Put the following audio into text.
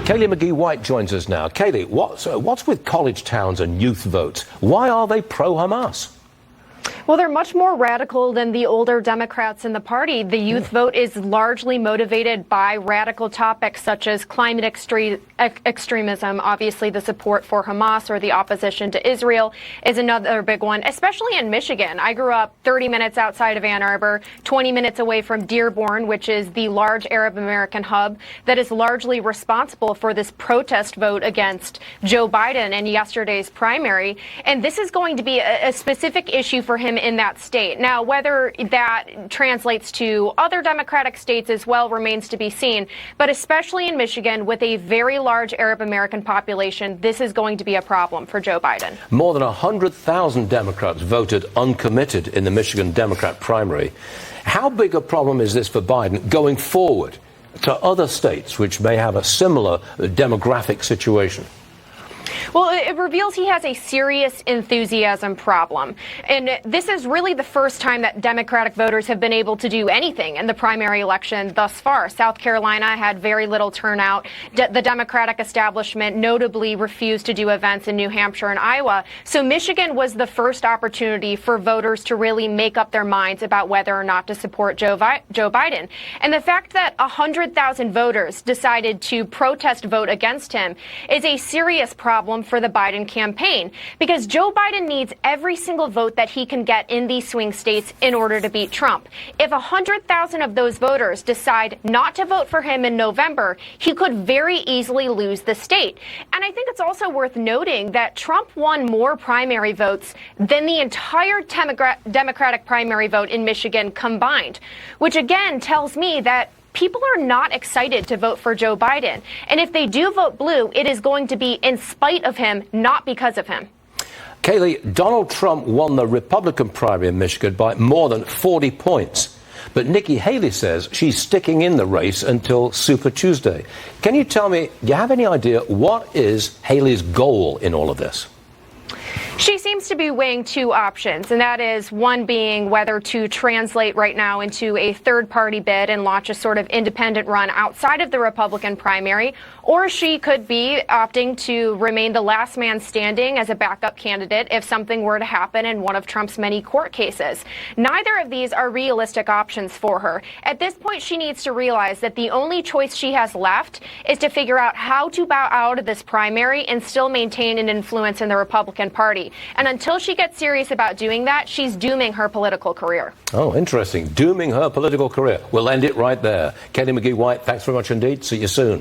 Kaylee McGhee White joins us now. Kaylee, what's with college towns and youth votes? Why are they pro-Hamas? Well, they're much more radical than the older Democrats in the party. The youth vote is largely motivated by radical topics such as climate extremism. Obviously, the support for Hamas or the opposition to Israel is another big one, especially in Michigan. I grew up 30 minutes outside of Ann Arbor, 20 minutes away from Dearborn, which is the large Arab American hub that is largely responsible for this protest vote against Joe Biden in yesterday's primary. And this is going to be a specific issue for him in that state. Now, whether that translates to other Democratic states as well remains to be seen. But especially in Michigan, with a very large Arab American population, this is going to be a problem for Joe Biden. More than 100,000 Democrats voted uncommitted in the Michigan Democrat primary. How big a problem is this for Biden going forward to other states which may have a similar demographic situation? Well, it reveals he has a serious enthusiasm problem. And this is really the first time that Democratic voters have been able to do anything in the primary election thus far. South Carolina had very little turnout. The Democratic establishment notably refused to do events in New Hampshire and Iowa. So Michigan was the first opportunity for voters to really make up their minds about whether or not to support Joe Biden. And the fact that 100,000 voters decided to protest vote against him is a serious problem for the Biden campaign, because Joe Biden needs every single vote that he can get in these swing states in order to beat Trump. If 100,000 of those voters decide not to vote for him in November, he could very easily lose the state. And I think it's also worth noting that Trump won more primary votes than the entire Democratic primary vote in Michigan combined, which again tells me that people are not excited to vote for Joe Biden. And if they do vote blue, it is going to be in spite of him, not because of him. Kaylee, Donald Trump won the Republican primary in Michigan by more than 40 points. But Nikki Haley says she's sticking in the race until Super Tuesday. Can you tell me, do you have any idea what is Haley's goal in all of this? She seems to be weighing two options, and that is one being whether to translate right now into a third-party bid and launch a sort of independent run outside of the Republican primary, or she could be opting to remain the last man standing as a backup candidate if something were to happen in one of Trump's many court cases. Neither of these are realistic options for her. At this point, she needs to realize that the only choice she has left is to figure out how to bow out of this primary and still maintain an influence in the Republican Party. And until she gets serious about doing that, she's dooming her political career. Oh, interesting. Dooming her political career. We'll end it right there. Kaylee McGhee White, thanks very much indeed. See you soon.